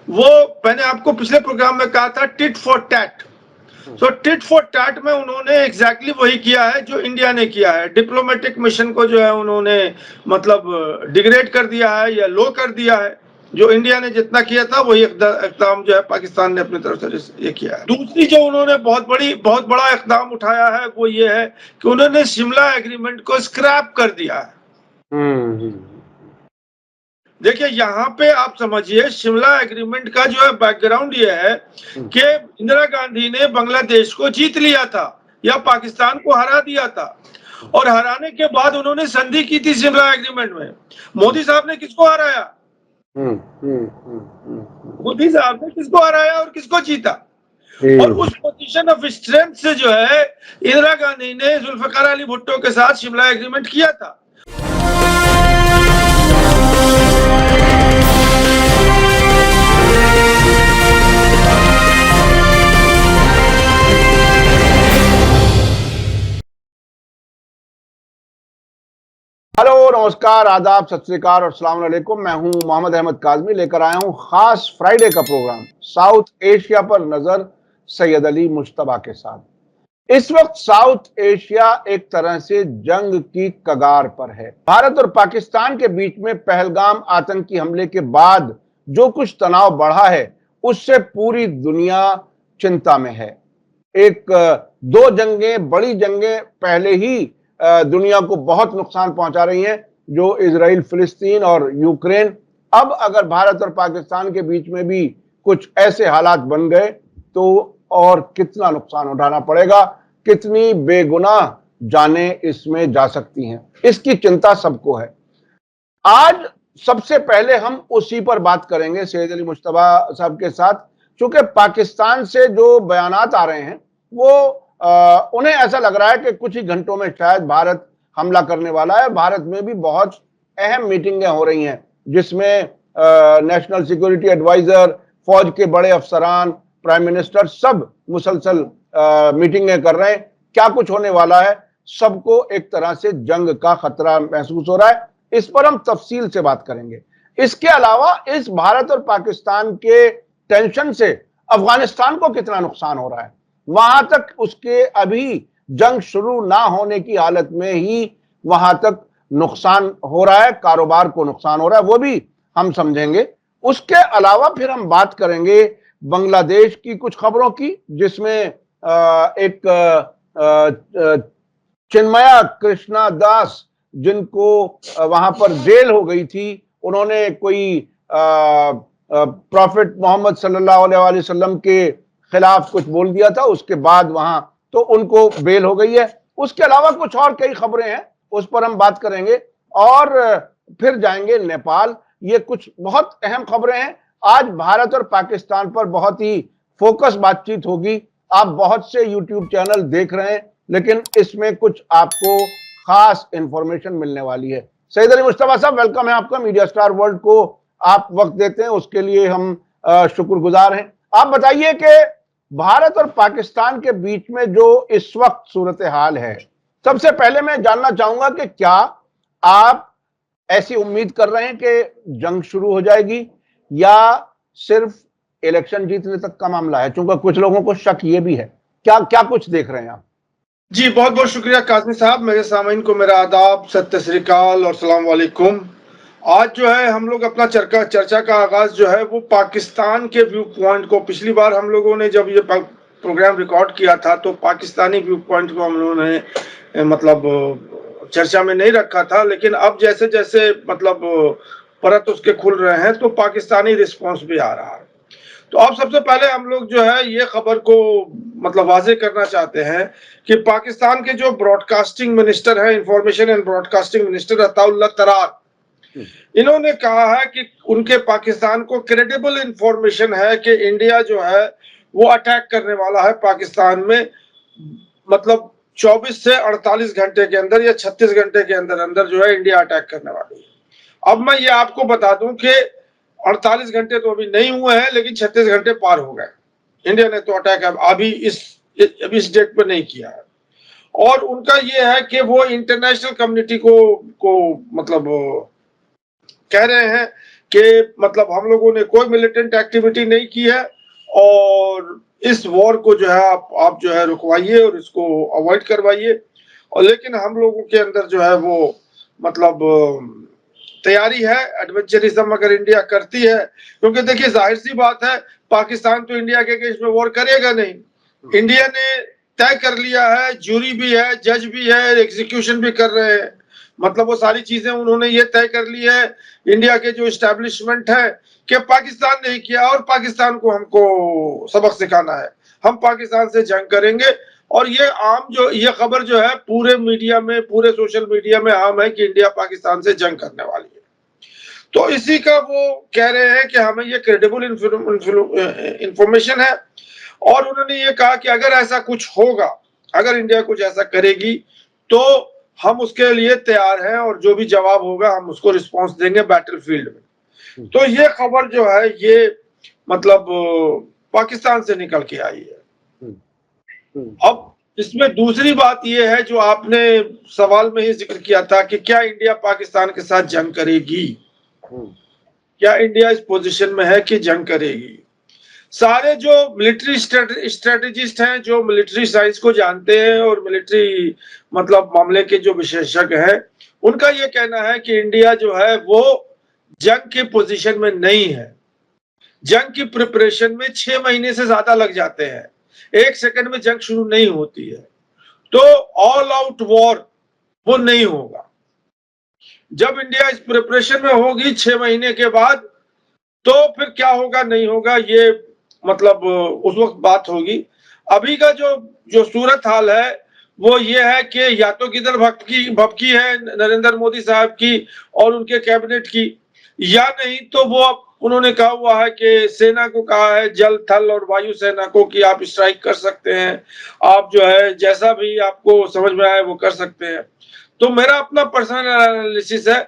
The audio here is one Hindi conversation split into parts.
वो मैंने आपको पिछले प्रोग्राम में कहा था टिट फॉर टैट। तो टिट फॉर टैट में उन्होंने एग्जैक्टली वही किया है जो इंडिया ने किया है। डिप्लोमेटिक मिशन को जो है उन्होंने मतलब डिग्रेड कर दिया है या लो कर दिया है। जो इंडिया ने जितना किया था वही इकदाम जो है पाकिस्तान ने अपनी तरफ से ये किया है। दूसरी जो उन्होंने बहुत बड़ा इकदाम उठाया है वो ये है कि उन्होंने शिमला एग्रीमेंट को स्क्रैप कर दिया है। देखिए यहाँ पे आप समझिए शिमला एग्रीमेंट का जो है बैकग्राउंड ये है कि इंदिरा गांधी ने बांग्लादेश को जीत लिया था या पाकिस्तान को हरा दिया था, और हराने के बाद उन्होंने संधि की थी शिमला एग्रीमेंट में। मोदी साहब ने किसको हराया? मोदी साहब ने किसको हराया और किसको जीता? और उस पोजीशन ऑफ स्ट्रेंथ से जो है इंदिरा गांधी ने जुल्फिकार अली भुट्टो के साथ शिमला एग्रीमेंट किया था। हेलो, नमस्कार, आदाब, सत श्री अकाल और अस्सलाम वालेकुम। मैं हूं मोहम्मद अहमद काज़मी, लेकर आया हूं खास फ्राइडे का प्रोग्राम साउथ एशिया पर नजर सैयद अली मुश्तबा के साथ। इस वक्त साउथ एशिया एक तरह से जंग की कगार पर है। भारत और पाकिस्तान के बीच में पहलगाम आतंकी हमले के बाद जो कुछ तनाव बढ़ा है उससे पूरी दुनिया चिंता में है। दो जंगें, बड़ी जंगें पहले ही दुनिया को बहुत नुकसान पहुंचा रही हैं, जो इजराइल फिलिस्तीन और यूक्रेन। अब अगर भारत और पाकिस्तान के बीच में भी कुछ ऐसे हालात बन गए तो और कितना नुकसान उठाना पड़ेगा, कितनी बेगुनाह जानें इसमें जा सकती हैं, इसकी चिंता सबको है। आज सबसे पहले हम उसी पर बात करेंगे सैयद अली मुश्तबा साहब के साथ, क्योंकि पाकिस्तान से जो बयानात आ रहे हैं वो उन्हें ऐसा लग रहा है कि कुछ ही घंटों में शायद भारत हमला करने वाला है। भारत में भी बहुत अहम मीटिंगें हो रही हैं जिसमें नेशनल सिक्योरिटी एडवाइजर, फौज के बड़े अफसरान, प्राइम मिनिस्टर सब मुसलसल मीटिंगें कर रहे हैं। क्या कुछ होने वाला है, सबको एक तरह से जंग का खतरा महसूस हो रहा है। इस पर हम तफसील से बात करेंगे। इसके अलावा इस भारत और पाकिस्तान के टेंशन से अफगानिस्तान को कितना नुकसान हो रहा है, वहां तक उसके अभी जंग शुरू ना होने की हालत में ही वहां तक नुकसान हो रहा है, कारोबार को नुकसान हो रहा है, वो भी हम समझेंगे। उसके अलावा फिर हम बात करेंगे बांग्लादेश की कुछ खबरों की, जिसमें एक चिन्मया कृष्णा दास, जिनको वहां पर जेल हो गई थी, उन्होंने कोई प्रॉफिट मोहम्मद सल्लल्लाहु अलैहि वसल्लम के खिलाफ कुछ बोल दिया था, उसके बाद वहां तो उनको बेल हो गई है। उसके अलावा कुछ और कई खबरें हैं, उस पर हम बात करेंगे। और फिर जाएंगे नेपाल। ये कुछ बहुत अहम खबरें हैं। आज भारत और पाकिस्तान पर बहुत ही फोकस बातचीत होगी। आप बहुत से यूट्यूब चैनल देख रहे हैं, लेकिन इसमें कुछ आपको खास इंफॉर्मेशन मिलने वाली है। सैयद अली मुश्तबा साहब, वेलकम है आपका। मीडिया स्टार वर्ल्ड को आप वक्त देते हैं, उसके लिए हम शुक्रगुजार हैं। आप बताइए कि भारत और पाकिस्तान के बीच में जो इस वक्त सूरत हाल है, सबसे पहले मैं जानना चाहूंगा कि क्या आप ऐसी उम्मीद कर रहे हैं कि जंग शुरू हो जाएगी या सिर्फ इलेक्शन जीतने तक का मामला है, क्योंकि कुछ लोगों को शक ये भी है। क्या क्या कुछ देख रहे हैं आप? जी, बहुत बहुत शुक्रिया काज़मी साहब। मेरे सामीन को मेरा आदाब, सत श्री अकाल और सलाम वालेकुम। आज जो है हम लोग अपना चर्चा का आगाज जो है वो पाकिस्तान के व्यू पॉइंट को, पिछली बार हम लोगों ने जब ये प्रोग्राम रिकॉर्ड किया था तो पाकिस्तानी व्यू पॉइंट को हम लोगों ने मतलब चर्चा में नहीं रखा था, लेकिन अब जैसे जैसे मतलब परत उसके खुल रहे हैं तो पाकिस्तानी रिस्पॉन्स भी आ रहा है। तो अब सबसे पहले हम लोग जो है ये खबर को मतलब वाजे करना चाहते हैं कि पाकिस्तान के जो ब्रॉडकास्टिंग मिनिस्टर है, information and broadcasting minister Attaullah Tarar, इन्होंने कहा है कि उनके पाकिस्तान को क्रेडिबल इंफॉर्मेशन है कि इंडिया जो है वो अटैक करने वाला है पाकिस्तान में, मतलब 24 से 48 घंटे के अंदर या 36 घंटे के अंदर अंदर जो है इंडिया अटैक करने वाली है। अब मैं ये आपको बता दूं कि 48 घंटे तो अभी नहीं हुए हैं, लेकिन 36 घंटे पार हो गए। इंडिया ने तो अटैक अभी इस डेट पर नहीं किया है। और उनका ये है कि वो इंटरनेशनल कम्युनिटी को मतलब कह रहे हैं कि मतलब हम लोगों ने कोई मिलिटेंट एक्टिविटी नहीं की है और इस वॉर को जो है आप जो है रुकवाइए और इसको अवॉइड करवाइए। और लेकिन हम लोगों के अंदर जो है वो मतलब तैयारी है, एडवेंचरिज्म अगर इंडिया करती है, क्योंकि देखिए जाहिर सी बात है पाकिस्तान तो इंडिया के अगेंस्ट में वॉर करेगा नहीं। इंडिया ने तय कर लिया है, जूरी भी है, जज भी है, एग्जीक्यूशन भी कर रहे हैं, मतलब वो सारी चीजें उन्होंने ये तय कर ली है इंडिया के जो इस्टेब्लिशमेंट है कि पाकिस्तान ने किया और पाकिस्तान को हमको सबक सिखाना है, हम पाकिस्तान से जंग करेंगे। और ये आम जो ये खबर जो है पूरे मीडिया में, पूरे सोशल मीडिया में आम है कि इंडिया पाकिस्तान से जंग करने वाली है। तो इसी का वो कह रहे हैं कि हमें ये क्रेडिबल इंफॉर्मेशन है और उन्होंने ये कहा कि अगर ऐसा कुछ होगा, अगर इंडिया कुछ ऐसा करेगी तो हम उसके लिए तैयार हैं और जो भी जवाब होगा हम उसको रिस्पांस देंगे बैटलफील्ड में। तो ये खबर जो है ये मतलब पाकिस्तान से निकल के आई है। अब इसमें दूसरी बात यह है जो आपने सवाल में ही जिक्र किया था कि क्या इंडिया पाकिस्तान के साथ जंग करेगी, क्या इंडिया इस पोजीशन में है कि जंग करेगी। सारे जो मिलिट्री स्ट्रेटेजिस्ट हैं, जो मिलिट्री साइंस को जानते हैं और मिलिट्री मतलब मामले के जो विशेषज्ञ हैं, उनका ये कहना है कि इंडिया जो है वो जंग के पोजीशन में नहीं है। जंग की प्रिपरेशन में 6 महीने से ज्यादा लग जाते हैं, 1 सेकंड में जंग शुरू नहीं होती है। तो ऑल आउट वॉर वो नहीं होगा। जब इंडिया इस प्रिपरेशन में होगी 6 महीने के बाद, तो फिर क्या होगा नहीं होगा ये मतलब उस वक्त बात होगी। अभी का जो सूरत हाल है वो ये है कि या तो किधर भपकी है नरेंद्र मोदी साहब की और उनके कैबिनेट की, या नहीं तो वो अब उन्होंने कहा हुआ है कि सेना को कहा है, जल थल और वायु सेना को, कि आप स्ट्राइक कर सकते हैं, आप जो है जैसा भी आपको समझ में आए वो कर सकते हैं। तो मेरा अपना पर्सनल एनालिसिस है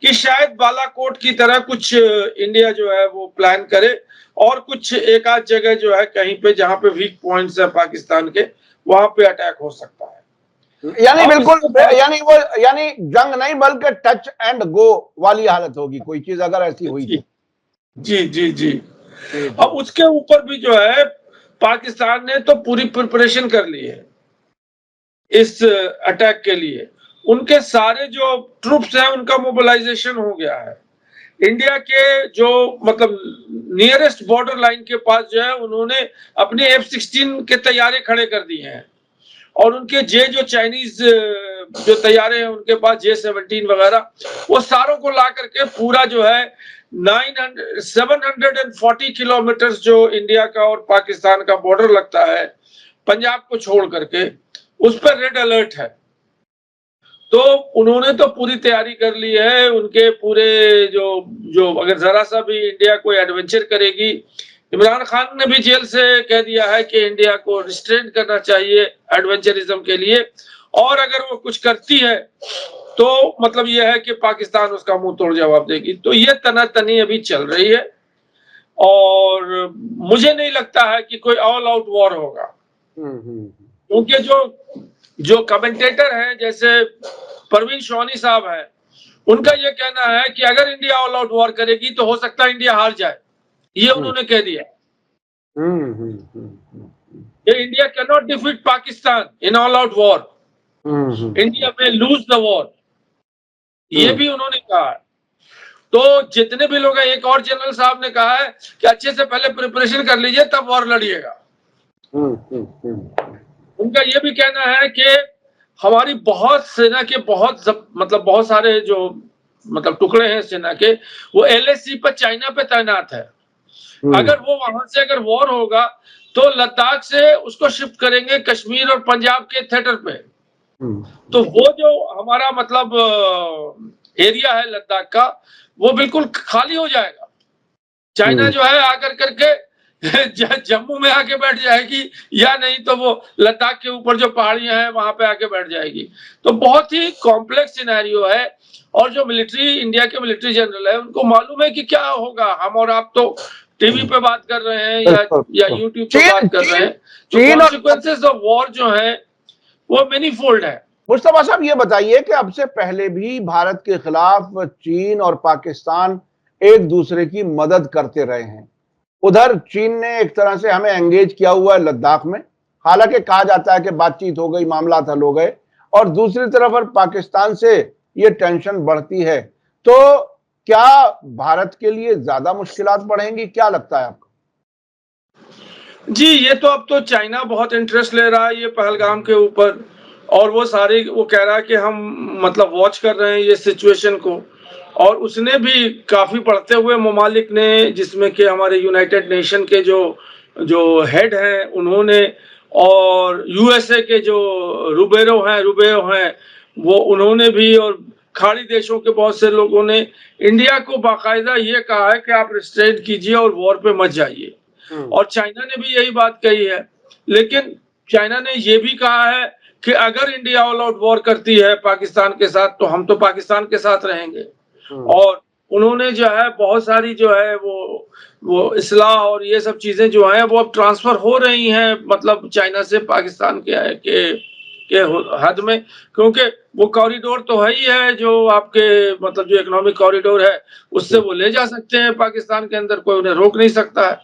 कि शायद बालाकोट की तरह कुछ इंडिया जो है वो प्लान करे और कुछ एक आध जगह जो है कहीं पे जहां पे वीक पॉइंट्स है पाकिस्तान के, वहां पे अटैक हो सकता है। यानी बिल्कुल यानी जंग नहीं बल्कि टच एंड गो वाली हालत होगी कोई चीज अगर ऐसी हुई तो। जी जी जी। अब उसके ऊपर भी जो है पाकिस्तान ने तो पूरी प्रिपरेशन कर ली है इस अटैक के लिए। उनके सारे जो ट्रूप्स हैं उनका मोबिलाइजेशन हो गया है। इंडिया के जो मतलब नियरेस्ट बॉर्डर लाइन के पास जो है उन्होंने अपने F-16 के तैयारे खड़े कर दिए हैं और उनके जो चाइनीज जो तैयारे हैं उनके पास J-17 वगैरह, वो सारों को ला करके पूरा जो है 740 किलोमीटर जो इंडिया का और पाकिस्तान का बॉर्डर लगता है पंजाब को छोड़ करके, उस पर रेड अलर्ट है। तो उन्होंने तो पूरी तैयारी कर ली है। उनके पूरे जो अगर जरा सा भी इंडिया कोई एडवेंचर करेगी, इमरान खान ने भी जेल से कह दिया है कि इंडिया को रिस्ट्रेन करना चाहिए एडवेंचरिज्म के लिए, और अगर वो कुछ करती है तो मतलब यह है कि पाकिस्तान उसका मुंह तोड़ जवाब देगी। तो ये तनातनी अभी चल रही है और मुझे नहीं लगता है कि कोई ऑल आउट वॉर होगा, क्योंकि जो कमेंटेटर हैं जैसे परवीन शौनी साहब हैं, उनका ये कहना है कि अगर इंडिया ऑल आउट वॉर करेगी तो हो सकता है इंडिया हार जाए, ये उन्होंने कह दिया। India can not defeat Pakistan in all out war, India में लूज द वॉर, ये भी उन्होंने कहा है। तो जितने भी लोग हैं, एक और जनरल साहब ने कहा है कि अच्छे से पहले प्रिपरेशन कर लीजिए तब वॉर लड़िएगा। उनका ये भी कहना है कि हमारी बहुत सेना के बहुत सारे जो मतलब टुकड़े हैं सेना के, वो LAC पर चाइना पे तैनात है। अगर वो वहां से अगर वॉर होगा तो लद्दाख से उसको शिफ्ट करेंगे कश्मीर और पंजाब के थिएटर पे। तो वो जो हमारा मतलब एरिया है लद्दाख का, वो बिल्कुल खाली हो जाएगा। चाइना जो है आकर करके जम्मू में आके बैठ जाएगी, या नहीं तो वो लद्दाख के ऊपर जो पहाड़ियां हैं वहां पे आके बैठ जाएगी। तो बहुत ही कॉम्प्लेक्स सिनेरियो है और जो इंडिया के मिलिट्री जनरल है उनको मालूम है कि क्या होगा। हम और आप तो टीवी पे बात कर रहे हैं या यूट्यूब पे बात कर रहे हैं, जो कॉन्सिक्वेंसेस ऑफ वॉर जो है वो मैनीफोल्ड है। मुस्तफा साहब ये बताइए कि अब से पहले भी भारत के खिलाफ चीन और पाकिस्तान एक दूसरे की मदद करते रहे हैं। उधर चीन ने एक तरह से हमें एंगेज किया हुआ है लद्दाख में, हालांकि कहा जाता है कि बातचीत हो गई, मामला हल हो गए, और दूसरी तरफ अगर पाकिस्तान से ये टेंशन बढ़ती है तो क्या भारत के लिए ज्यादा मुश्किलात बढ़ेंगी? क्या लगता है आपको? जी, ये तो अब तो चाइना बहुत इंटरेस्ट ले रहा है ये पहलगाम के ऊपर, और वो कह रहा है कि हम मतलब वॉच कर रहे हैं ये सिचुएशन को। और उसने भी काफ़ी बढ़ते हुए ममालिक ने, जिसमें कि हमारे यूनाइटेड नेशन के जो जो हेड हैं उन्होंने, और यूएसए के जो रूबेरो हैं वो उन्होंने भी, और खाड़ी देशों के बहुत से लोगों ने इंडिया को बाकायदा ये कहा है कि आप रिस्ट्रेन कीजिए और वॉर पे मत जाइए। और चाइना ने भी यही बात कही है। लेकिन चाइना ने ये भी कहा है कि अगर इंडिया ऑल आउट वॉर करती है पाकिस्तान के साथ तो हम तो पाकिस्तान के साथ रहेंगे। और उन्होंने जो है बहुत सारी जो है वो इस्लाह और ये सब चीजें जो हैं वो अब ट्रांसफर हो रही हैं, मतलब चाइना से पाकिस्तान के हद में, क्योंकि वो कॉरिडोर तो है ही है जो आपके मतलब जो इकोनॉमिक कॉरिडोर है उससे वो ले जा सकते हैं पाकिस्तान के अंदर, कोई उन्हें रोक नहीं सकता है।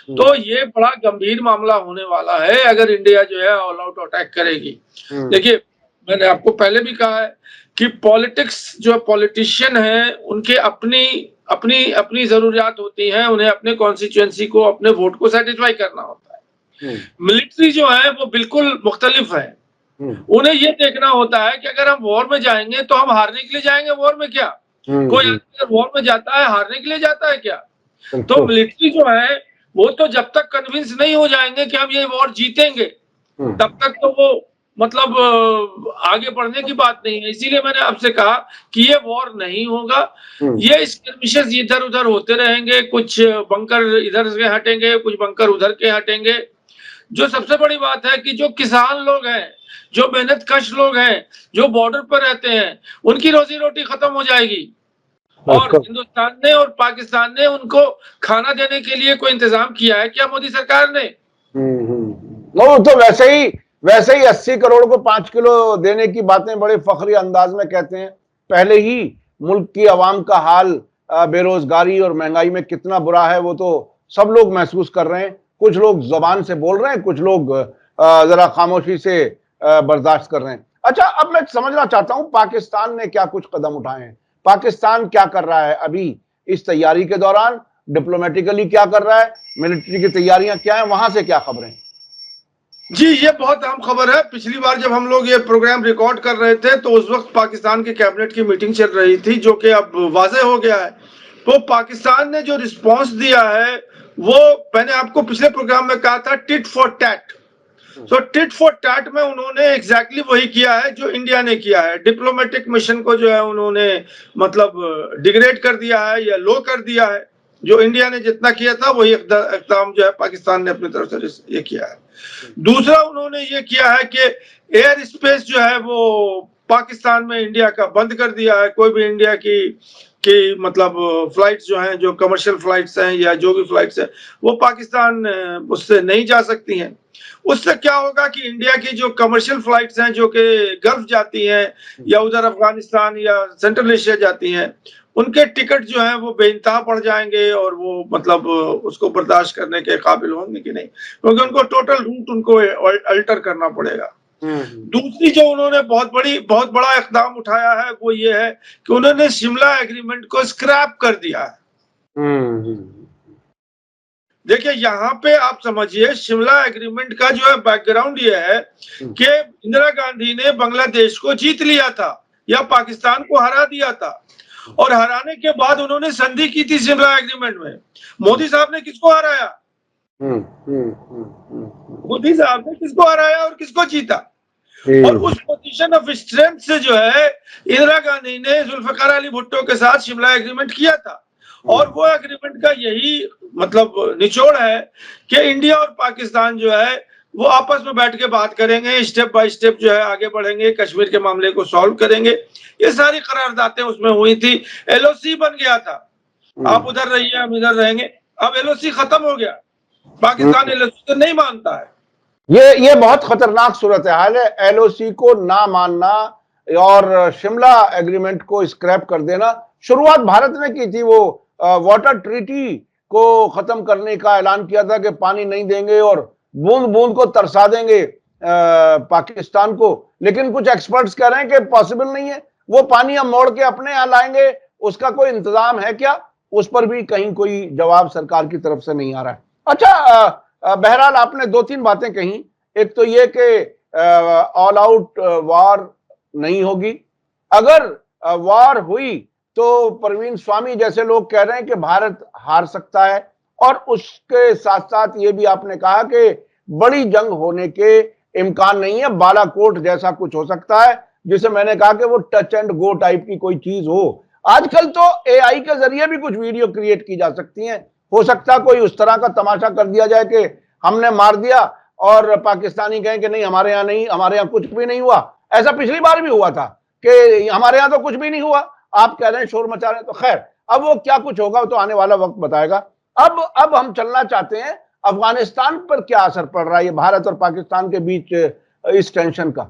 तो ये बड़ा गंभीर मामला होने वाला है अगर इंडिया जो है ऑल आउट अटैक करेगी। देखिए, मैंने आपको पहले भी कहा है कि पॉलिटिक्स, जो पॉलिटिशियन है उनके अपनी अपनी अपनी जरूरियात होती हैं, उन्हें अपने कॉन्स्टिट्यूएंसी को, अपने वोट को सेटिस्फाई करना होता है। मिलिट्री जो है वो बिल्कुल मुख्तलिफ है। उन्हें ये देखना होता है कि अगर हम वॉर में जाएंगे तो हम हारने के लिए जाएंगे, वॉर में क्या कोई अगर वॉर में जाता है हारने के लिए जाता है क्या? तो मिलिट्री जो है वो तो जब तक कन्विंस नहीं हो जाएंगे कि हम ये वॉर जीतेंगे तब तक तो वो मतलब आगे बढ़ने की बात नहीं है। इसीलिए मैंने आपसे कहा कि ये वॉर नहीं होगा, ये स्किर्मिशेस इधर उधर होते रहेंगे, कुछ बंकर इधर से हटेंगे, कुछ बंकर उधर के हटेंगे। जो सबसे बड़ी बात है कि जो किसान लोग हैं, जो मेहनत कश लोग हैं, जो बॉर्डर पर रहते हैं, उनकी रोजी रोटी खत्म हो जाएगी। और हिंदुस्तान ने और पाकिस्तान ने उनको खाना देने के लिए कोई इंतजाम किया है क्या मोदी सरकार ने? वो तो वैसे ही 80 करोड़ को 5 किलो देने की बातें बड़े फखरी अंदाज में कहते हैं। पहले ही मुल्क की आवाम का हाल बेरोजगारी और महंगाई में कितना बुरा है वो तो सब लोग महसूस कर रहे हैं। कुछ लोग जबान से बोल रहे हैं, कुछ लोग जरा खामोशी से बर्दाश्त कर रहे हैं। अच्छा, अब मैं समझना चाहता हूं पाकिस्तान ने क्या कुछ कदम उठाए हैं, पाकिस्तान क्या कर रहा है अभी इस तैयारी के दौरान, डिप्लोमेटिकली क्या कर रहा है, मिलिट्री की तैयारियां क्या है, वहां से क्या खबरें? जी, ये बहुत अहम खबर है। पिछली बार जब हम लोग ये प्रोग्राम रिकॉर्ड कर रहे थे तो उस वक्त पाकिस्तान के कैबिनेट की मीटिंग चल रही थी, जो कि अब वाज़ेह हो गया है। तो पाकिस्तान ने जो रिस्पांस दिया है वो मैंने आपको पिछले प्रोग्राम में कहा था, टिट फॉर टैट। तो टिट फॉर टैट में उन्होंने एग्जैक्टली वही किया है जो इंडिया ने किया है। डिप्लोमेटिक मिशन को जो है उन्होंने मतलब डिग्रेड कर दिया है या लो कर दिया है। जो इंडिया ने जितना किया था वही इक़दाम जो है पाकिस्तान ने अपनी तरफ से ये किया है। दूसरा उन्होंने ये किया है कि एयर स्पेस जो है वो पाकिस्तान में इंडिया का बंद कर दिया है। कोई भी इंडिया की मतलब फ्लाइट्स जो हैं, जो कमर्शियल फ्लाइट्स हैं या जो भी फ्लाइट्स हैं, वो पाकिस्तान उससे नहीं जा सकती हैं। उससे क्या होगा कि इंडिया की जो कमर्शियल फ्लाइट्स हैं जो कि गल्फ जाती हैं या उधर अफगानिस्तान या सेंट्रल एशिया जाती हैं, उनके टिकट जो हैं वो बेइंतहा पड़ जाएंगे और वो मतलब उसको बर्दाश्त करने के काबिल होंगे कि नहीं, क्योंकि उनको टोटल रूट उनको अल्टर करना पड़ेगा। दूसरी जो उन्होंने बहुत बड़ा इक़दाम उठाया है वो ये है कि उन्होंने शिमला एग्रीमेंट को स्क्रैप कर दिया है। देखिए, यहाँ पे आप समझिए शिमला एग्रीमेंट का जो है बैकग्राउंड ये है कि इंदिरा गांधी ने बांग्लादेश को जीत लिया था या पाकिस्तान को हरा दिया था, और हराने के बाद उन्होंने संधि की थी शिमला एग्रीमेंट में। मोदी साहब ने किसको हराया? मोदी साहब ने किसको हराया और किसको जीता? और उस पोजीशन ऑफ स्ट्रेंथ से जो है इंदिरा गांधी ने जुल्फिकार अली भुट्टो के साथ शिमला एग्रीमेंट किया था। और वो एग्रीमेंट का यही मतलब निचोड़ है कि इंडिया और पाकिस्तान जो है वो आपस में बैठ के बात करेंगे, स्टेप बाय स्टेप जो है आगे बढ़ेंगे, कश्मीर के मामले को सॉल्व करेंगे। ये सारी करारदादें उसमें हुई थी। एलओसी बन गया था, आप उधर रहिए हम इधर रहेंगे। अब एलओसी खत्म हो गया, पाकिस्तान एलओसी तो नहीं मानता है। ये बहुत खतरनाक सूरत हाल है, एलओसी को ना मानना और शिमला एग्रीमेंट को स्क्रैप कर देना। शुरुआत भारत ने की थी, वो वाटर ट्रीटी को खत्म करने का ऐलान किया था कि पानी नहीं देंगे और बूंद बूंद को तरसा देंगे पाकिस्तान को, लेकिन कुछ एक्सपर्ट्स कह रहे हैं कि पॉसिबल नहीं है, वो पानी हम मोड़ के अपने यहां लाएंगे, उसका कोई इंतजाम है क्या? उस पर भी कहीं कोई जवाब सरकार की तरफ से नहीं आ रहा है। अच्छा, बहरहाल आपने दो तीन बातें कही। एक तो ये कि ऑल आउट वॉर नहीं होगी, अगर वॉर हुई तो परवीन स्वामी जैसे लोग कह रहे हैं कि भारत हार सकता है, और उसके साथ साथ ये भी आपने कहा कि बड़ी जंग होने के इम्कान नहीं है, बालाकोट जैसा कुछ हो सकता है, जिसे मैंने कहा कि वो टच एंड गो टाइप की कोई चीज हो। आजकल तो एआई के जरिए भी कुछ वीडियो क्रिएट की जा सकती हैं, हो सकता है कोई उस तरह का तमाशा कर दिया जाए कि हमने मार दिया और पाकिस्तानी कहें कि नहीं हमारे यहाँ नहीं, हमारे यहाँ कुछ भी नहीं हुआ। ऐसा पिछली बार भी हुआ था कि हमारे यहाँ तो कुछ भी नहीं हुआ, आप कह रहे हैं शोर मचा रहे हैं। तो खैर, अब वो क्या कुछ होगा तो आने वाला वक्त बताएगा। अब हम चलना चाहते हैं अफगानिस्तान पर क्या असर पड़ रहा है ये भारत और पाकिस्तान के बीच इस टेंशन का।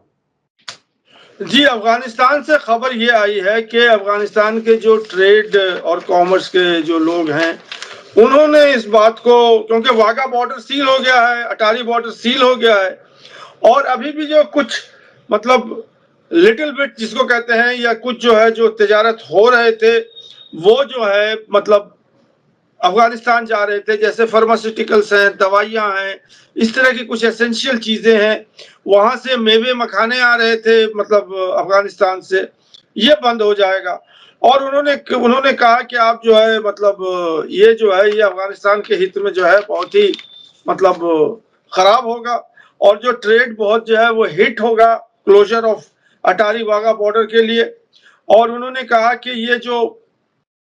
जी, अफगानिस्तान से खबर ये आई है कि अफगानिस्तान के जो ट्रेड और कॉमर्स के जो लोग हैं, उन्होंने इस बात को, क्योंकि वाघा बॉर्डर सील हो गया है, अटारी बॉर्डर सील हो गया है, और अभी भी जो कुछ मतलब लिटिल बिट जिसको कहते हैं, या कुछ जो है जो तिजारत हो रहे थे, वो जो है मतलब अफगानिस्तान जा रहे थे, जैसे फार्मास्यूटिकल्स हैं, दवाइयां हैं, इस तरह की कुछ एसेंशियल चीजें हैं, वहां से मेवे मखाने आ रहे थे मतलब अफगानिस्तान से, ये बंद हो जाएगा। और उन्होंने कहा कि आप जो है मतलब ये जो है ये अफगानिस्तान के हित में जो है बहुत ही मतलब खराब होगा, और जो ट्रेड बहुत जो है वो हिट होगा closure of Attari Wagah border के लिए। और उन्होंने कहा कि ये जो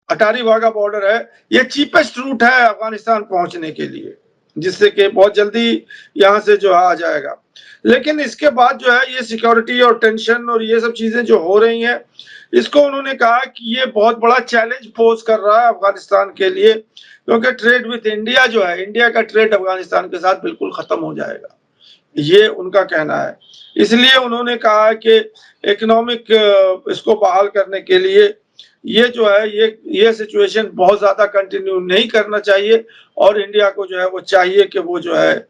अटारी वाघा बॉर्डर है, ये चीपेस्ट रूट है अफगानिस्तान पहुंचने के लिए, जिससे कि बहुत जल्दी यहाँ से जो आ जाएगा। लेकिन इसके बाद जो है ये सिक्योरिटी और टेंशन और ये सब चीजें जो हो रही हैं, इसको उन्होंने कहा कि ये बहुत बड़ा चैलेंज पोज कर रहा है अफगानिस्तान के लिए, क्योंकि ट्रेड विद इंडिया जो है, इंडिया का ट्रेड अफगानिस्तान के साथ बिल्कुल खत्म हो जाएगा, ये उनका कहना है। इसलिए उन्होंने कहा कि इकोनॉमिक इसको बहाल करने के लिए ये जो है ये सिचुएशन बहुत ज्यादा कंटिन्यू नहीं करना चाहिए, और इंडिया को जो है वो चाहिए कि वो जो है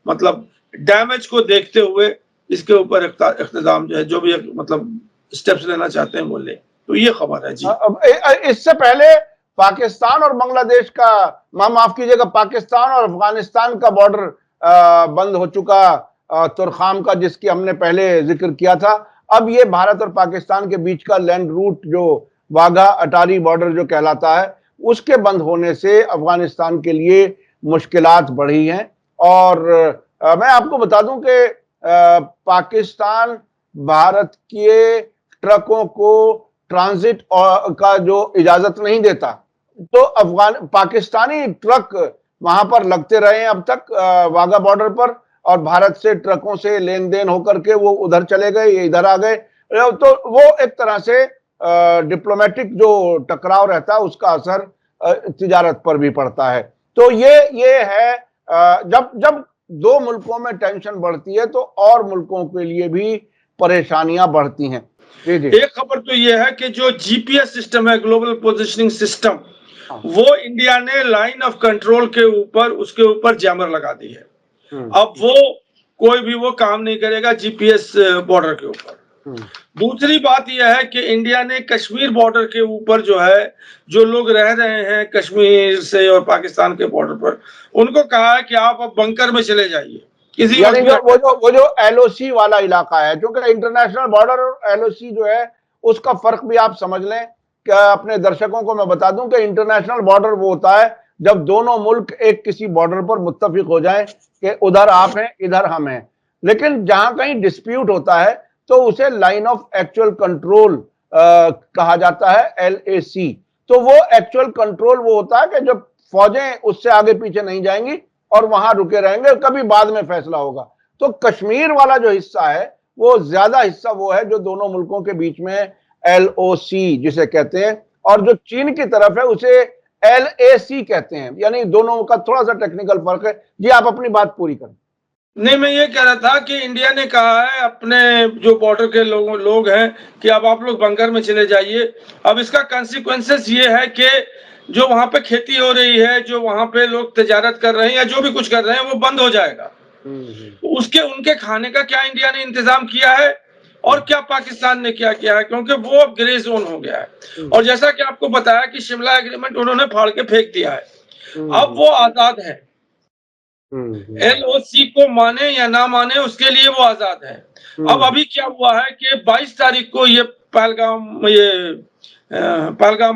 मतलब डैमेज को देखते हुए इसके ऊपर इक़्तिदाम जो है जो भी मतलब स्टेप्स लेना चाहते हैं वो ले। तो ये खबर है जी। इससे पहले पाकिस्तान और बांग्लादेश का, माफ कीजिएगा, पाकिस्तान और अफगानिस्तान का बॉर्डर बंद हो चुका, तुरखाम का, जिसकी हमने पहले जिक्र किया था। अब ये भारत और पाकिस्तान के बीच का लैंड रूट जो वाघा अटारी बॉर्डर जो कहलाता है, उसके बंद होने से अफगानिस्तान के लिए मुश्किलात बढ़ी हैं। और मैं आपको बता दूं कि पाकिस्तान भारत के ट्रकों को ट्रांजिट का जो इजाजत नहीं देता, तो पाकिस्तानी ट्रक वहां पर लगते रहे हैं अब तक वाघा बॉर्डर पर, और भारत से ट्रकों से लेन देन होकर के वो उधर चले गए, ये इधर आ गए। तो वो एक तरह से डिप्लोमेटिक जो टकराव रहता है उसका असर तिजारत पर भी पड़ता है। तो ये है, जब दो मुल्कों में टेंशन बढ़ती है तो और मुल्कों के लिए भी परेशानियां बढ़ती हैं। जी जी। एक खबर तो ये है कि जो जीपीएस सिस्टम है, ग्लोबल पोजिशनिंग सिस्टम, वो इंडिया ने लाइन ऑफ कंट्रोल के ऊपर उसके ऊपर जैमर लगा दी है। अब वो कोई भी वो काम नहीं करेगा जीपीएस बॉर्डर के ऊपर। दूसरी बात यह है कि इंडिया ने कश्मीर बॉर्डर के ऊपर जो है जो लोग रह रहे हैं कश्मीर से और पाकिस्तान के बॉर्डर पर, उनको कहा है कि आप अब बंकर में चले जाइए। किसी वो जो एलओसी वाला इलाका है, क्योंकि इंटरनेशनल बॉर्डर और एलओसी जो है उसका फर्क भी आप समझ लें। क्या अपने दर्शकों को मैं बता दूं कि इंटरनेशनल बॉर्डर वो होता है जब दोनों मुल्क एक किसी बॉर्डर पर मुत्तफिक हो जाएं कि उधर आप हैं इधर हम हैं। लेकिन जहां कहीं डिस्प्यूट होता है तो उसे लाइन ऑफ एक्चुअल कंट्रोल कहा जाता है, LAC। तो वो एक्चुअल कंट्रोल वो होता है कि जब फौजें उससे आगे पीछे नहीं जाएंगी और वहां रुके रहेंगे, कभी बाद में फैसला होगा। तो कश्मीर वाला जो हिस्सा है वो ज्यादा हिस्सा वो है जो दोनों मुल्कों के बीच में LOC जिसे कहते हैं, और जो चीन की तरफ है उसे LAC कहते हैं। यानी दोनों का थोड़ा सा टेक्निकल फर्क है। जी आप अपनी बात पूरी करें। नहीं, मैं ये कह रहा था कि इंडिया ने कहा है अपने जो बॉर्डर के लोग हैं कि अब आप लोग बंकर में चले जाइए। अब इसका कॉन्सिक्वेंसेस ये है कि जो वहां पे खेती हो रही है, जो वहां पे लोग तजारत कर रहे हैं या जो भी कुछ कर रहे हैं वो बंद हो जाएगा। तो उसके उनके खाने का क्या इंडिया ने इंतजाम किया है और क्या पाकिस्तान ने क्या किया है, क्योंकि वो अब ग्रे जोन हो गया है। और जैसा कि आपको बताया कि शिमला एग्रीमेंट उन्होंने फाड़ के फेंक दिया है, अब वो आजाद है। LOC को माने या ना माने उसके लिए वो आजाद है। अब अभी क्या हुआ है कि 22 तारीख को ये पहलगाम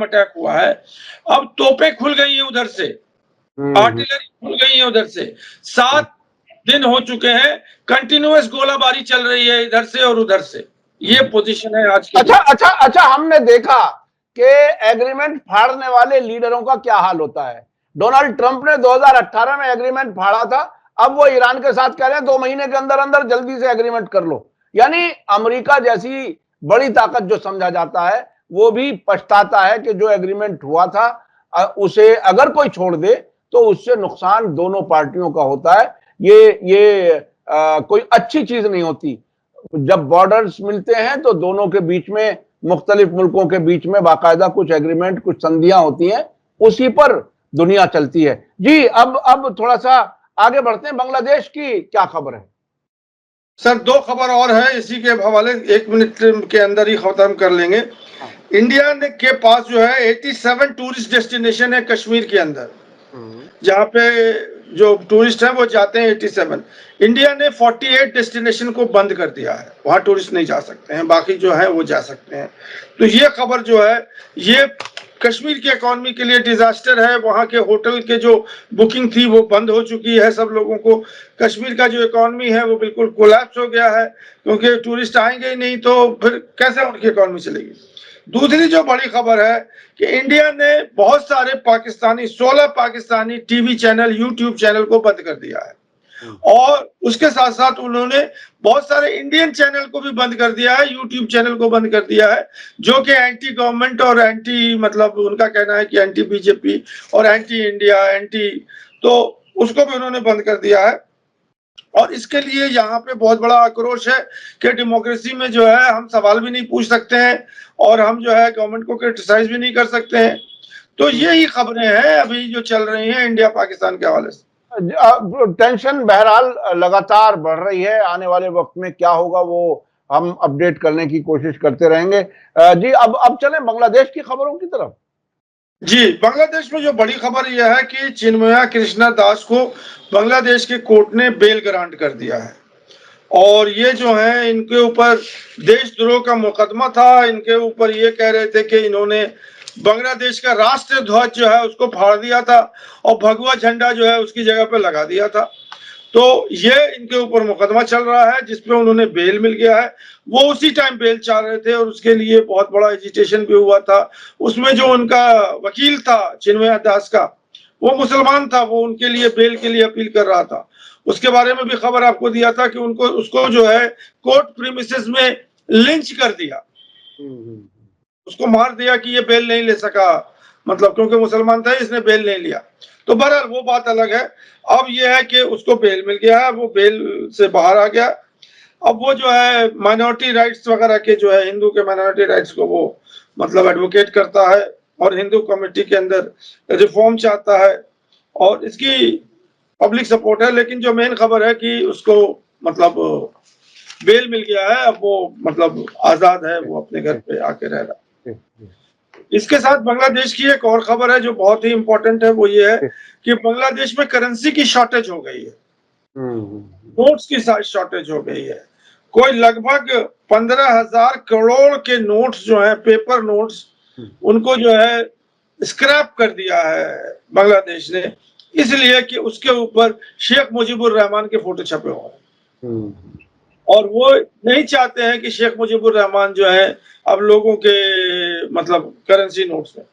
अटैक हुआ है। अब तोपें खुल गई हैं उधर से, आर्टिलरी खुल गई है उधर से। 7 दिन हो चुके हैं, कंटिन्यूअस गोलाबारी चल रही है इधर से और उधर से। ये पोजीशन है आज की। अच्छा, हमने देखा कि एग्रीमेंट फाड़ने वाले लीडरों का क्या हाल होता है। डोनाल्ड ट्रंप ने 2018 में एग्रीमेंट फाड़ा था, अब वो ईरान के साथ कह रहे हैं 2 महीने के अंदर अंदर जल्दी से एग्रीमेंट कर लो। यानी अमेरिका जैसी बड़ी ताकत जो समझा जाता है वो भी पछताता है कि जो एग्रीमेंट हुआ था उसे अगर कोई छोड़ दे तो उससे नुकसान दोनों पार्टियों का होता है। ये कोई अच्छी चीज नहीं होती। जब बॉर्डर्स मिलते हैं तो दोनों के बीच में, मुख्तलिफ मुल्कों के बीच में बाकायदा कुछ एग्रीमेंट, कुछ संधियां होती हैं, उसी पर दुनिया चलती है। जी, अब थोड़ा सा आगे बढ़ते हैं। बांग्लादेश की क्या खबर है? सर 2 खबर और है, इसी के हवाले 1 मिनट के अंदर ही खत्म कर लेंगे। इंडिया के पास जो है 87 टूरिस्ट डेस्टिनेशन है कश्मीर के अंदर, जहाँ पे जो टूरिस्ट हैं वो जाते हैं 87। इंडिया ने 48 डेस्टिनेशन को बंद कर दिया है, वहाँ टूरिस्ट नहीं जा सकते हैं, बाकी जो है वो जा सकते हैं। तो ये खबर जो है ये कश्मीर की इकोनॉमी के लिए डिजास्टर है। वहाँ के होटल के जो बुकिंग थी वो बंद हो चुकी है। सब लोगों को कश्मीर का जो इकोनॉमी है वो बिल्कुल कोलैप्स हो गया है, क्योंकि टूरिस्ट आएंगे ही नहीं तो फिर कैसे उनकी इकोनॉमी चलेगी। दूसरी जो बड़ी खबर है कि इंडिया ने बहुत सारे 16 Pakistani TV channel, YouTube channel को बंद कर दिया है, और उसके साथ साथ उन्होंने बहुत सारे इंडियन चैनल को भी बंद कर दिया है, यूट्यूब चैनल को बंद कर दिया है, जो कि एंटी गवर्नमेंट और एंटी, मतलब उनका कहना है कि एंटी बीजेपी और एंटी इंडिया, एंटी, तो उसको भी उन्होंने बंद कर दिया है। और इसके लिए यहाँ पे बहुत बड़ा आक्रोश है कि डेमोक्रेसी में जो है हम सवाल भी नहीं पूछ सकते हैं और हम जो है गवर्नमेंट को क्रिटिसाइज भी नहीं कर सकते हैं। तो यही खबरें हैं अभी जो चल रही हैं इंडिया पाकिस्तान के हवाले से। टेंशन बहरहाल लगातार बढ़ रही है। आने वाले वक्त में क्या होगा वो हम अपडेट करने की कोशिश करते रहेंगे। जी, अब चलें बांग्लादेश की खबरों की तरफ। जी, बांग्लादेश में जो बड़ी खबर यह है कि चिन्मया कृष्णा दास को बांग्लादेश के कोर्ट ने बेल ग्रांट कर दिया है, और ये जो है इनके ऊपर देशद्रोह का मुकदमा था। इनके ऊपर ये कह रहे थे कि इन्होंने बांग्लादेश का राष्ट्रीय ध्वज जो है उसको फाड़ दिया था और भगवा झंडा जो है उसकी जगह पे लगा दिया था। तो ये इनके ऊपर मुकदमा चल रहा है जिसपे उन्होंने बेल मिल गया है। वो उसी टाइम बेल चाह रहे थे और उसके लिए बहुत बड़ा एजिटेशन भी हुआ था। उसमें जो उनका वकील था चिन्मया दास का, वो मुसलमान था, वो उनके लिए बेल के लिए अपील कर रहा था। उसके बारे में भी खबर आपको दिया था कि उसको जो है कोर्ट प्रीमिसेस में लिंच कर दिया, उसको मार दिया कि ये बेल नहीं ले सका, मतलब क्योंकि मुसलमान था इसने बेल नहीं लिया। तो बहरहाल वो बात अलग है। अब ये है कि उसको बेल मिल गया है, वो बेल से बाहर आ गया। अब वो जो है माइनॉरिटी राइट्स वगैरह के जो है, हिंदू के माइनॉरिटी राइट्स को वो मतलब एडवोकेट करता है और हिंदू कम्युनिटी के अंदर रिफॉर्म चाहता है, और इसकी पब्लिक सपोर्ट है। लेकिन जो मेन खबर है कि उसको मतलब बेल मिल गया है, अब वो मतलब आजाद है, वो अपने घर पे आके रह रहा है। इसके साथ बांग्लादेश की एक और खबर है जो बहुत ही इंपॉर्टेंट है, वो ये है कि बांग्लादेश में करेंसी की शॉर्टेज हो गई है, नोट्स की शॉर्टेज हो गई है। कोई लगभग 15,000 करोड़ के नोट्स जो है, पेपर नोट्स, उनको जो है स्क्रैप कर दिया है बांग्लादेश ने, इसलिए कि उसके ऊपर शेख मुजीबुर रहमान के फोटो छपे हुए हैं, और वो नहीं चाहते हैं कि शेख मुजीबुर रहमान जो है अब लोगों के मतलब करेंसी नोट्स में।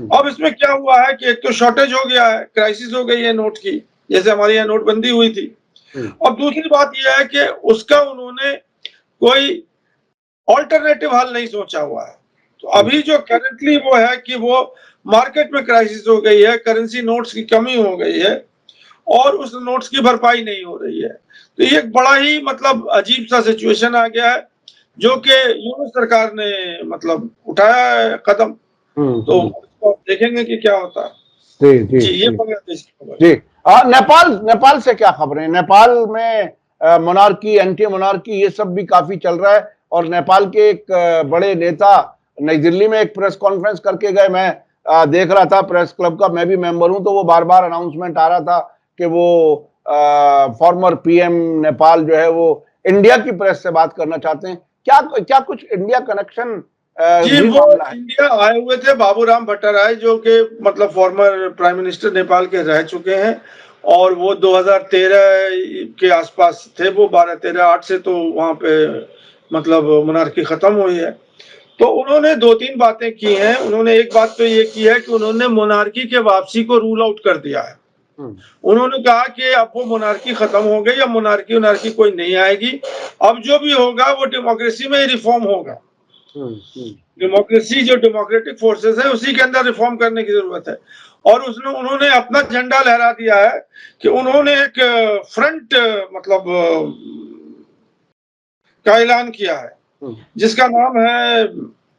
अब इसमें क्या हुआ है कि एक तो शॉर्टेज हो गया है, क्राइसिस हो गई है नोट की, जैसे हमारे यहाँ नोटबंदी हुई थी। और दूसरी बात यह है कि उसका उन्होंने कोई ऑल्टरनेटिव हल नहीं सोचा हुआ है। तो अभी जो करेंटली वो है कि वो मार्केट में क्राइसिस हो गई है, करेंसी नोट्स की कमी हो गई है और उस नोट्स की भरपाई नहीं हो रही है। तो ये एक बड़ा ही मतलब अजीब सा सिचुएशन आ गया है जो कि यूनुस सरकार ने मतलब उठाया है कदम, तो देखेंगे कि क्या होता है। जी जी जी, ये जी बांग्लादेश की खबर। जी। नेपाल नेपाल से क्या खबरें? नेपाल में मोनार्की, एंटी मोनार्की, ये सब भी काफी चल रहा है। और नेपाल के एक बड़े नेता नई दिल्ली में एक प्रेस कॉन्फ्रेंस करके गए। मैं देख रहा था, प्रेस क्लब का मैं भी मेंबर हूं, तो वो बार बार अनाउंसमेंट आ रहा था कि वो फॉर्मर पीएम नेपाल जो है वो इंडिया की प्रेस से बात करना चाहते हैं। क्या क्या कुछ इंडिया कनेक्शन जी, भी वो मामला है? इंडिया आए हुए थे बाबूराम भट्टराय, जो कि मतलब फॉर्मर प्राइम मिनिस्टर नेपाल के रह चुके हैं, और वो 2013 के आसपास थे। वो 12-13-8 से तो वहां पे मतलब मोनार्की खत्म हुई है। तो उन्होंने 2-3 बातें की हैं। उन्होंने एक बात तो ये की है कि उन्होंने मोनार्की के वापसी को रूल आउट कर दिया है। उन्होंने कहा कि अब वो मोनार्की खत्म हो गई, अब मोनार्की कोई नहीं आएगी। अब जो भी होगा वो डेमोक्रेसी में ही रिफॉर्म होगा। डेमोक्रेसी, जो डेमोक्रेटिक फोर्सेस है, उसी के अंदर रिफॉर्म करने की जरूरत है। और उन्होंने अपना झंडा लहरा दिया है कि उन्होंने एक फ्रंट मतलब का ऐलान किया है, जिसका नाम है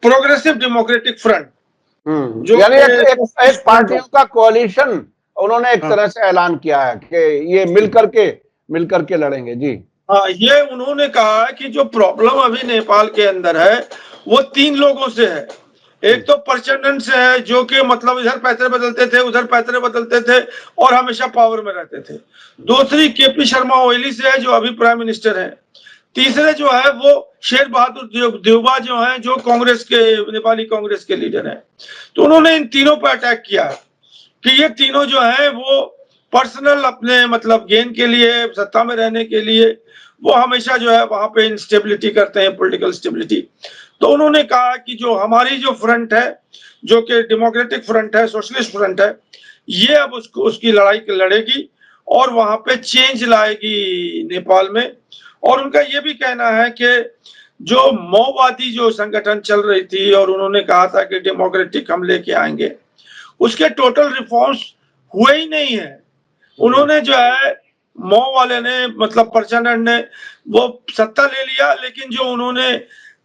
प्रोग्रेसिव डेमोक्रेटिक फ्रंट, जो यानी एक, एक, एक सोशलिस्ट फ्रंट पार्टियों है। का कोalition उन्होंने एक हाँ तरह से ऐलान किया है कि ये मिलकर के लड़ेंगे। जी हाँ, ये उन्होंने कहा है कि जो प्रॉब्लम अभी नेपाल के अंदर है वो 3 लोगों से है। एक तो प्रचंडन से है, जो कि मतलब इधर पैतरे बदलते थे, उधर पैतरे बदलते थे और हमेशा पावर में रहते थे। दूसरी केपी शर्मा ओली से है, जो अभी प्राइम मिनिस्टर है। तीसरे जो है वो शेर बहादुर देउबा जो है, जो कांग्रेस के, नेपाली कांग्रेस के लीडर हैं। तो उन्होंने इन तीनों पर अटैक किया है कि ये तीनों जो है वो पर्सनल अपने मतलब गेन के लिए, सत्ता में रहने के लिए, वो हमेशा जो है वहां पे इंस्टेबिलिटी करते हैं, पॉलिटिकल स्टेबिलिटी। तो उन्होंने कहा कि जो हमारी जो फ्रंट है, जो कि डेमोक्रेटिक फ्रंट है, सोशलिस्ट फ्रंट है, ये अब उसकी लड़ाई लड़ेगी और वहां पे चेंज लाएगी नेपाल में। और उनका ये भी कहना है कि जो माओवादी जो संगठन चल रही थी और उन्होंने कहा था कि डेमोक्रेटिक हम लेके आएंगे, उसके टोटल रिफॉर्म्स हुए ही नहीं है। उन्होंने जो है मऊ वाले ने मतलब प्रचंड ने वो सत्ता ले लिया, लेकिन जो उन्होंने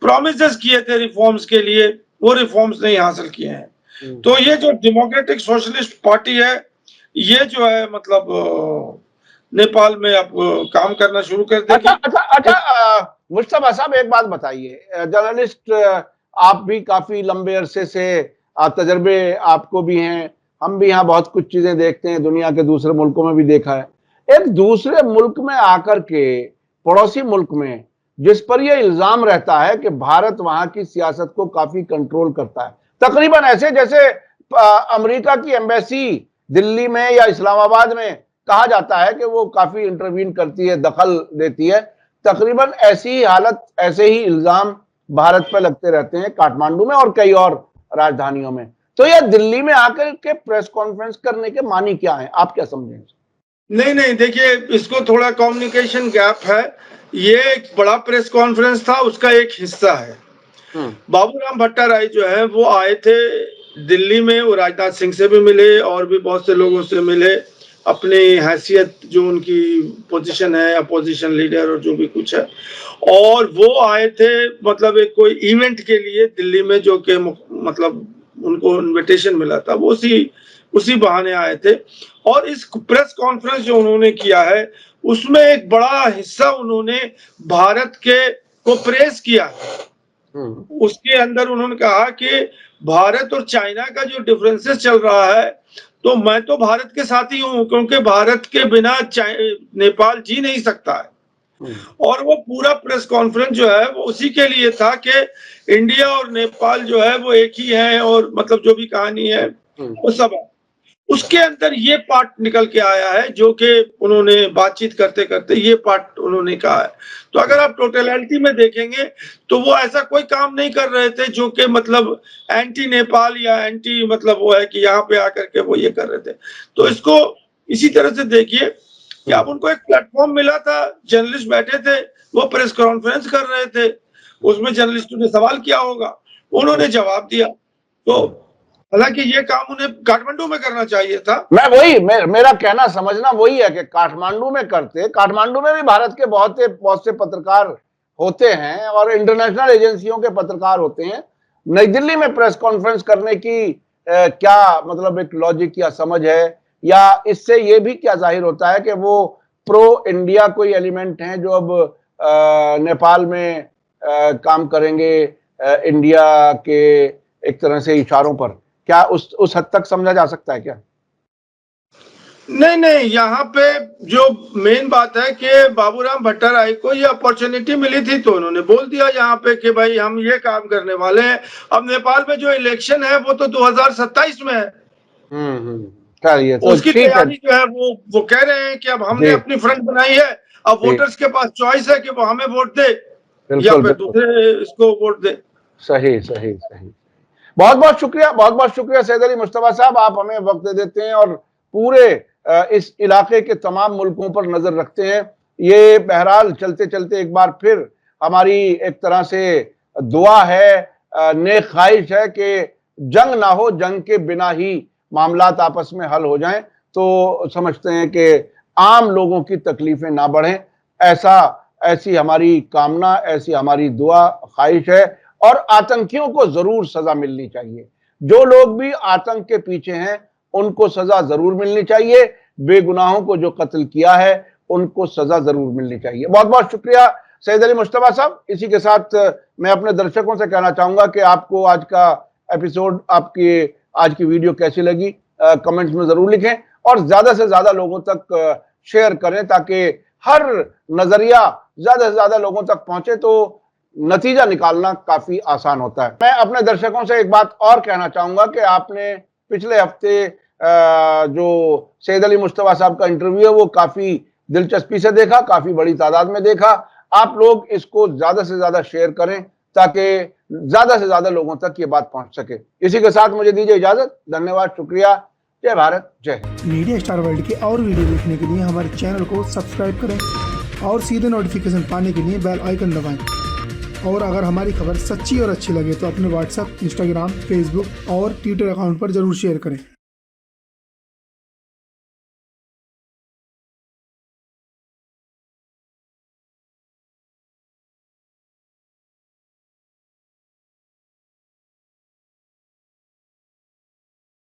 प्रोमिसेस किए थे रिफॉर्म्स के लिए, वो रिफॉर्म्स नहीं हासिल किए हैं। तो ये जो डेमोक्रेटिक सोशलिस्ट पार्टी है, ये जो है मतलब नेपाल में अब काम करना शुरू कर देगी। अच्छा अच्छा अच्छा, मुस्तफा साहब एक बात बताइए, जर्नलिस्ट आप भी काफी लंबे अरसे से तजर्बे आपको भी हैं, हम भी यहाँ बहुत कुछ चीजें देखते हैं, दुनिया के दूसरे मुल्कों में भी देखा है। एक दूसरे मुल्क में आकर के, पड़ोसी मुल्क में, जिस पर यह इल्जाम रहता है कि भारत वहां की सियासत को काफी कंट्रोल करता है, तकरीबन ऐसे जैसे अमेरिका की एम्बेसी दिल्ली में या इस्लामाबाद में कहा जाता है कि वो काफी इंटरवीन करती है, दखल देती है, तकरीबन ऐसी ही हालत, ऐसे ही इल्जाम भारत पर लगते रहते हैं काठमांडू में और कई और राजधानियों में। तो यह दिल्ली में आकर के प्रेस कॉन्फ्रेंस करने के मानी क्या है, आप क्या समझेंगे? नहीं नहीं, देखिए, इसको थोड़ा कम्युनिकेशन गैप है। ये एक बड़ा प्रेस कॉन्फ्रेंस था, उसका एक हिस्सा है। बाबूराम भट्टराय जो है वो आए थे दिल्ली में, वो राजनाथ सिंह से भी मिले और भी बहुत से लोगों से मिले, अपनी हैसियत जो उनकी पोजीशन है, अपोजिशन लीडर और जो भी कुछ है। और वो आए थे मतलब एक कोई इवेंट के लिए दिल्ली में, जो कि मतलब उनको इनविटेशन मिला था, वो उसी बहाने आए थे। और इस प्रेस कॉन्फ्रेंस जो उन्होंने किया है, उसमें एक बड़ा हिस्सा उन्होंने भारत के को प्रेस किया। उसके अंदर उन्होंने कहा कि भारत और चाइना का जो डिफरेंसेस चल रहा है, तो मैं तो भारत के साथ ही हूं, क्योंकि भारत के बिना नेपाल जी नहीं सकता है। और वो पूरा प्रेस कॉन्फ्रेंस जो है वो उसी के लिए था कि इंडिया और नेपाल जो है वो एक ही है, और मतलब जो भी कहानी है वो सब है। उसके अंदर ये पार्ट निकल के आया है, जो कि उन्होंने बातचीत करते करते ये पार्ट उन्होंने कहा है। तो अगर आप टोटलिटी में देखेंगे तो वो ऐसा कोई काम नहीं कर रहे थे जो कि मतलब एंटी नेपाल या एंटी मतलब वो है कि यहाँ पे आकर के वो ये कर रहे थे। तो इसको इसी तरह से देखिए कि अब उनको एक प्लेटफॉर्म मिला था, जर्नलिस्ट बैठे थे, वो प्रेस कॉन्फ्रेंस कर रहे थे, उसमें जर्नलिस्टों ने सवाल किया होगा, उन्होंने जवाब दिया। तो हालांकि ये काम उन्हें काठमांडू में करना चाहिए था। मेरा कहना समझना वही है कि काठमांडू में करते, काठमांडू में भी भारत के बहुत से पत्रकार होते हैं और इंटरनेशनल एजेंसियों के पत्रकार होते हैं। नई दिल्ली में प्रेस कॉन्फ्रेंस करने की क्या मतलब एक लॉजिक या समझ है, या इससे ये भी क्या जाहिर होता है कि वो प्रो इंडिया कोई एलिमेंट हैं जो अब नेपाल में काम करेंगे इंडिया के एक तरह से इशारों पर? क्या उस हद तक समझा जा सकता है क्या? नहीं नहीं, यहाँ पे जो मेन बात है कि बाबूराम भट्टाराई को ये अपॉर्चुनिटी मिली थी तो उन्होंने बोल दिया यहाँ पे कि भाई हम ये काम करने वाले हैं। अब नेपाल में जो इलेक्शन है वो तो 2027 में है। चलिए, तो उसकी ठीक है तैयारी जो है वो कह रहे हैं कि अब हमने अपनी फ्रंट बनाई है, अब वोटर्स के पास चॉइस है कि वो हमें वोट दे या फिर दूसरे इसको वोट दे। सही सही सही। बहुत बहुत शुक्रिया सैयद अली मुस्तफा साहब, आप हमें वक्त दे देते हैं और पूरे इस इलाके के तमाम मुल्कों पर नजर रखते हैं। ये बहरहाल चलते चलते एक बार फिर हमारी एक तरह से दुआ है, नेक ख्वाहिश है कि जंग ना हो, जंग के बिना ही मामलात आपस में हल हो जाएं, तो समझते हैं कि आम लोगों की तकलीफें ना बढ़ें। ऐसी हमारी कामना, ऐसी हमारी दुआ ख्वाहिश है। और आतंकियों को जरूर सजा मिलनी चाहिए। जो लोग भी आतंक के पीछे हैं उनको सजा जरूर मिलनी चाहिए। बेगुनाहों को जो कत्ल किया है उनको सजा जरूर मिलनी चाहिए। बहुत बहुत शुक्रिया सैयद अली मुस्तफा साहब। इसी के साथ मैं अपने दर्शकों से कहना चाहूंगा कि आपको आज का एपिसोड, आपकी आज की वीडियो कैसी लगी, कमेंट्स में जरूर लिखें और ज्यादा से ज्यादा लोगों तक शेयर करें ताकि हर नजरिया ज्यादा से ज्यादा लोगों तक पहुंचे, तो नतीजा निकालना काफी आसान होता है। मैं अपने दर्शकों से एक बात और कहना चाहूंगा कि आपने पिछले हफ्ते जो सैयद अली मुस्तफा साहब का इंटरव्यू है वो काफी दिलचस्पी से देखा, काफी बड़ी तादाद में देखा। आप लोग इसको ज्यादा से ज्यादा शेयर करें ताकि ज्यादा से ज्यादा लोगों तक ये बात पहुंच सके। इसी के साथ मुझे दीजिए इजाजत। धन्यवाद, शुक्रिया। जय भारत, जय हिंद। मीडिया स्टार वर्ल्ड के और वीडियो देखने के लिए हमारे चैनल को सब्सक्राइब करें और सीधे नोटिफिकेशन पाने के लिए बेल आइकन दबाएं। और अगर हमारी खबर सच्ची और अच्छी लगे तो अपने व्हाट्सएप, इंस्टाग्राम, फेसबुक और ट्विटर अकाउंट पर जरूर शेयर करें।